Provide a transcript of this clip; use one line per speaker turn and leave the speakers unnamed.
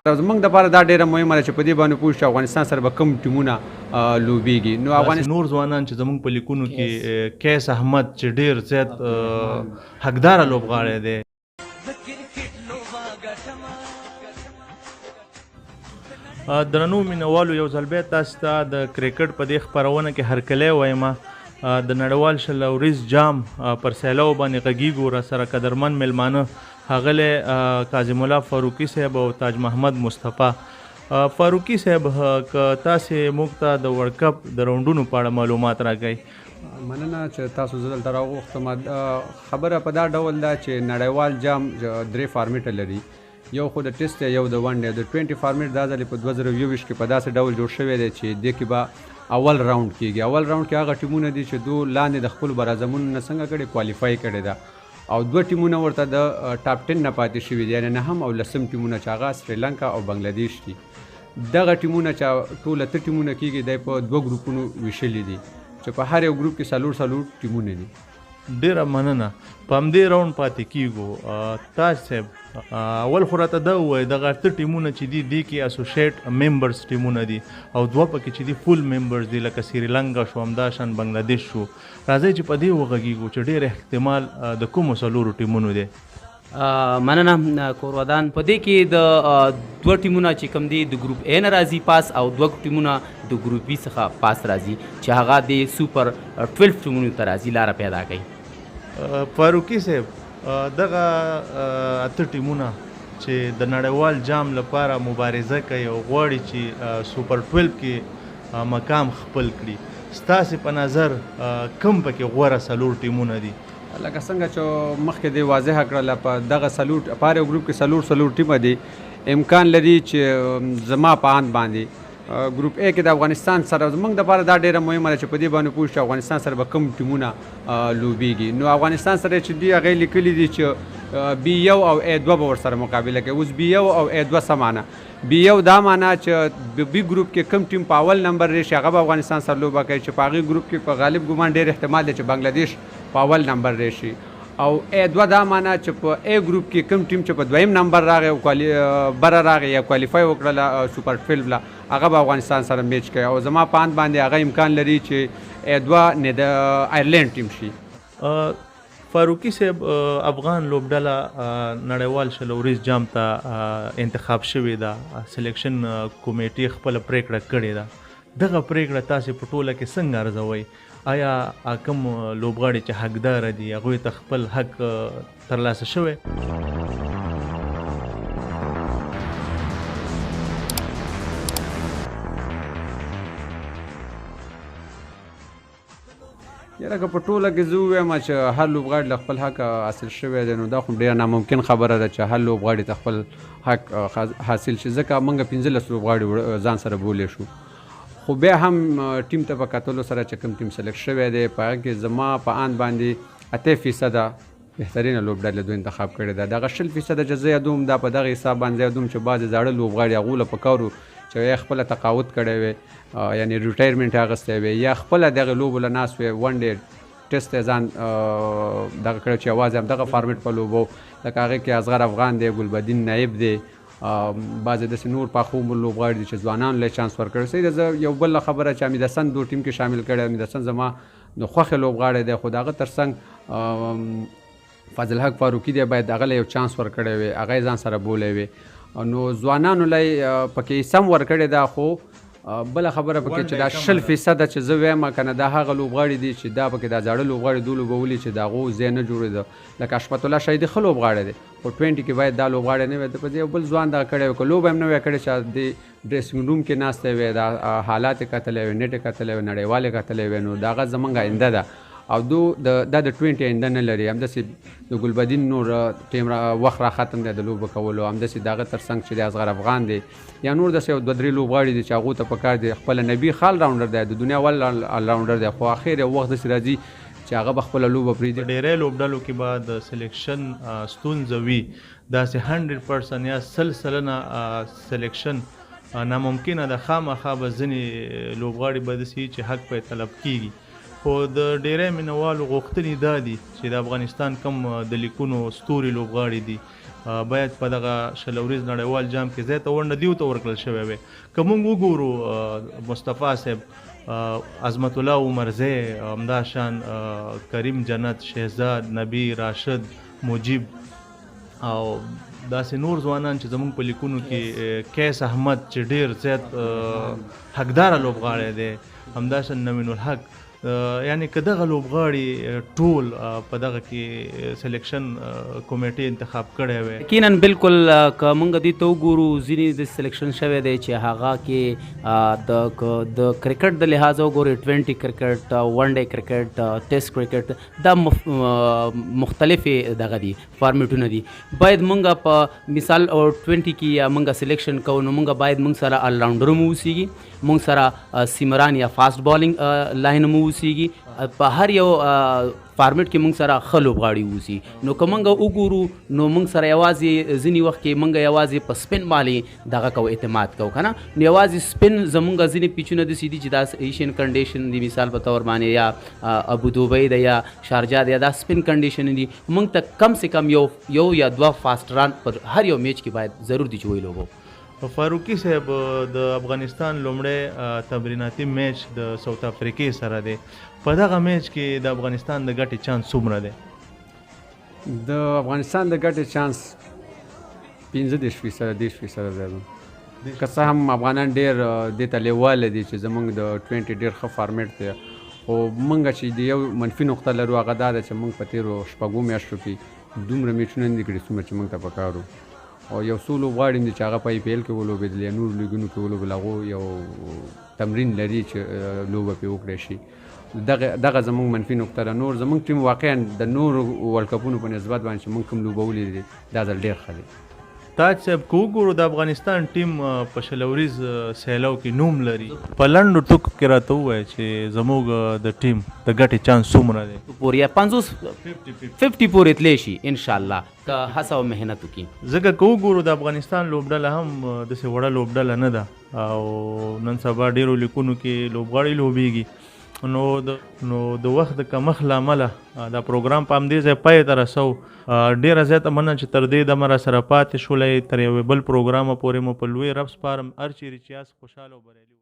زموږ دپاره دا ډېره مهمه ده چې په دې باندې پوه شو افغانستان سره به کوم ټیمونه لوبېږي. نو
نور ځوانان چې زموږ په لیکونو کې کیس احمد چې ډېر زیات حقداره لوبغاړی دی. درنو مینوالو یو ځل بیا تاسو ته د کرکټ په دې خپرونه کې هرکلی وایم. د نړیوال شل اوریز جام پر سیلاو باندې غږیږو. را سره قدرمن میلمانه ښاغلی کاظم الله فاروقي صاحب او تاج محمد مصطفی. فاروقي صاحب که تاسې موږ ته د ورلډ کپ د راونډونو په اړه معلومات راکوئ.
مننه چې تاسو زه دلته راوغوښتم. خبره په دا ډول ده چې نړیوال جام 3 فارمیټه لري. یو خو د ټیسټ دی، یو د ون ډے. د 20 فارمیټ دا ځلې په 2024 کې په داسې ډول جوړ شوی دی چې دې کې به اول راوند کېږي. اول راوند کې هغه ټیمونه دي چې دو لاندې د خپلو براعظمونو نه څنګه کړې کوالیفای کړې ده، او 2 ټیمونه ورته د ټاپ 10 نه پاتې شوي دي، یعنې 9 او 10 ټیمونه چې هغه سریلانکا او بنګلادیش دي. دغه ټیمونه چې ټول 8 ټیمونه کېږي دی په 2 ګروپونو ویشلي دي چې په هر یو ګروپ کې 4 ټیمونه دي.
ډیره مننه. په همدې راوند پاتې کیږو. تاج صاحب اول خو راته دا ووایي دغه 8 ټیمونه چې دي دې کې اسوسییټ ممبرز ټیمونه دي او 2 پکې چې دي فول ممبرز دي، لکه سریلانکا شو، همداشان بنګلادیش شو. راځئ چې په دې وغږیږو چې ډېر احتمال د کومو 4 ټیمونو دی.
مننه کورودان. په دې کې د 2 ټیمونه چې کوم دي د ګروپ A نه راځي پاس، او 2 ټیمونه د ګروپ B څخه پاس راځي چې هغه د سوپر 12 ټیمونو ته راځي، لاره پیدا کوي.
فاروقي صاحب دغه 8 ټیمونه چې د نړیوال جام لپاره مبارزه کوي او غواړي چې سوپر 12 کې مقام خپل کړي، ستاسې په نظر کوم پکې غوره 4 ټیمونه دي؟
لکه څنګه چې مخکې دې واضح کړله په دغه په هر یو ګروپ کې 4 ټیمه دي. امکان لري چې زما په اند باندې ګروپ A کې د افغانستان سره زموږ دپاره دا ډېره مهمه ده چې په دې باندې پوه شو افغانستان سره به کوم ټیمونه لوبېږي. نو افغانستان سره چې دي هغې لیکلي دي چې B1 او A2 به ورسره مقابله کوي. اوس B1 او A2 څه معنی؟ B1 دا معنی چې B ګروپ کې کوم ټیم په اول نمبر راشي هغه به افغانستان سره لوبه کوي، چې په هغې ګروپ کې په غالب ګمان ډېر احتمال دی چې بنګلادیش په اول نمبر راشي. او A2 دا معنی چې په A ګروپ کې کوم ټیم چې په 2م نمبر راغی او بره راغی یا کوالیفای وکړله سوپر 12 له هغه به افغانستان سره میچ کوي. او زما په اند باندې هغه امکان لري چې A2 نه د آیرلینډ ټیم شي.
فاروقي صاحب افغان لوبډله نړیوال شل اوریز جام ته انتخاب شوې ده، سلیکشن کمیټې خپله پریکړه کړې ده. دغه پریکړه تاسې په ټوله کې څنګه ارزوئ؟ آیا کوم لوبغاړي چې حقداره دي هغوی ته خپل حق ترلاسه شوی؟
یاره که په ټوله کې زه ووایم چې هر لوبغاړي له خپل حق حاصل شوی دی، نو دا خو ډېره ناممکن خبره ده چې هر لوبغاړي ته خپل حق حاصل شي، ځکه موږ 15 لوبغاړي ځان سره بولی شو. خو بیا هم ټیم ته په کتلو سره چې کوم ټیم سلیکټ شوی دی په هغه کې زما په اند باندې 80% بهترینه لوبډلې دوی انتخاب کړې ده. دغه 20% چې زه یادوم دا په دغه حساب باندې یادوم چې بعضې زاړه لوبغاړي هغو له پکار وو چې یا خپله تقاعد کړی وی، یعنې ریټایرمنټ اخیستی وی، یا خپله دغه لوبو له ناست وی، ون ډے ټیسټ یې ځان دغه کړی چې یوازې همدغه فارمیټ په لوبو، لکه هغې کې اصغر افغان دی، ګلبدین نایب دی، بعضې داسې نور پاخو لوبغاړي دي چې ځوانانو له چانس ورکړی. صحیح ده. زه یو بله خبره چې حمید حسن 2 ټیم کې شامل کړی. حمید حسن زما د خوښې لوبغاړی دی، خو د هغه تر څنګ فاضل حق فاروقي دی، باید هغه له یو چانس ورکړی وی، هغه یې ځان سره بولی وی. نو ځوانانو له پکې سم ورکړی ده. خو بله خبره پکې چې دا 20% چې زه وایم که نه دا هغه لوبغاړي دي چې دا پکې دا زاړه لوبغاړي دو لوبولي چې د هغو ځای نه جوړېده، لکه اشفت الله شهیدي ښه لوبغاړی دی، خو 20 کې باید دا لوبغاړی نه وي. د په دې یو بل ځوان دغه کړی وي، که لوبه هم نه وی کړې چې د ډریسینګ روم کې ناستی وی، دا حالات یې کتلی وی، نیټ یې کتلی وی، نړیوال یې کتلی وی، نو د هغه زموږ آینده ده. او دا د 20 آینده نه لري. همداسې د ګلبدین نور ټیم وخت را ختم دی د لوبه کولو، همداسې د هغه تر څنګ چې د اصغر افغان دی، یا نور داسې 2-3 لوبغاړي دي چې هغو ته پکار دی. خپله نبي خال راونډر دی، د دنیا ول راونډر دی، خو اخر یو وخت داسې راځي چې هغه به خپله لوبه پرېږدي.
ډېری لوبډلو کې به د سلیکشن ستونزه وي، داسې 100% یا 100% سلیکشن ناممکنه ده. خامخا به ځینې لوبغاړي به داسې چې حق پرې طلب کېږي. خو د ډیری مینوالو غوښتنې دا دي چې د افغانستان کم د لیکونو ستوري لوبغاړي دي باید په دغه شلوریز نړیوال جام کې ځای ته ونډه دیو ته ورکړل شوی وي. که موږ وګورو مصطفی صاحب، عظمت الله عمرزی، همدا شان کریم جنت، شهزاد، نبی، راشد، مجیب او داسې نور ځوانان چې زموږ په لیکونو کې کیس احمد چې ډیر زیات حقداره لوبغاړی دی، همداشان نوین الحق، یعنی که دغه لوبغاړي ټول په دغه کې سلیکشن کمیټې انتخاب کړی وی.
یقینا بالکل که موږ دې ته وګورو ځینې د سلیکشن شوی دی چې هغه کې د کرکټ د لحاظه وګورئ 20 کرکټ، ون ډے کرکټ، ټیسټ کرکټ، دا مختلفې دغه دي فارمیټونه دي. باید موږ په مثال 20 کې یا موږ سلیکشن کوو نو موږ باید موږ سره آل راونډر مو اوسیږي، موږ سره سیمران یا فاسټ بالینګ لاین مو اوسیږي، په هر یو فارمیټ کې موږ سره ښه لوبغاړي اوسي. نو که موږ وګورو نو موږ سره یوازې ځینې وخت کې موږ یوازې په سپین باندې دغه کوو، اعتماد کوو که نه. نو یوازې سپین زموږ ځینې پیچونه داسې دي چې دا ایشین کنډیشن دي، مثال په طور باندې یا ابودوبۍ ده یا شارجه ده، یا دا سپین کنډیشن دي. موږ ته کم سے کم یو یا دوه فاسټران پر هر یو میچ کې باید ضرور دي چې ویلوبو.
فاروقي صاحب، د افغانستان لومړی تمریناتي میچ د ساوث افریقې سره دی. په دغه میچ کې د افغانستان د ګټې چانس څومره دی؟
د افغانستان د ګټې چانس 15% 10% دی. که څه هم افغانان ډېر دې ته لیواله دي چې زموږ د 20 ډېر ښه فارمیټ دی، خو موږ چې د یو منفي نقطه لرو هغه دا ده چې موږ په تېرو شپږو میاشتو کې دومره میچونه نه دي کړي څومره چې موږ ته پکار وو. او یو څو لوبغاړي دي چې هغه په IPL کې ولوبېدل یا نورو لیګونو کې ولوبېدل، هغو یو تمرین لري چې لوبه پرې وکړی شي. دغه زموږ منفي نقطه ده. نور زموږ ټیم واقعا د نورو ورلډ کپونو په نسبت باندې چې موږ کوم لوبولې دي دا ځل ډېر ښه دی.
تاج صاحب، که وګورو د افغانستان ټیم په شلوریز سیلو کې نوم لري، په لنډو ټکو کې راته ووایه چې زموږ د ټیم د ګټې چانس څومره دی؟
پورې 50 پورې تللی شي انشاءالله که هڅه او محنت وکړي.
ځکه که وګورو د افغانستان لوبډله هم داسې وړه لوبډله نه ده او نن سبا ډېرو لیکونو کې لوبغاړي لوبېږي. نو د وخت د کمښت له امله دا پروګرام په همدې ځای پای ته رسو. ډېره زیاته مننه چې تر دې دمه راسره پاتې شولی. تر یوې بل پروګرامه پورې مو په لوی رب سپارم. هر چیرې چې یاست خوشحاله او بریالي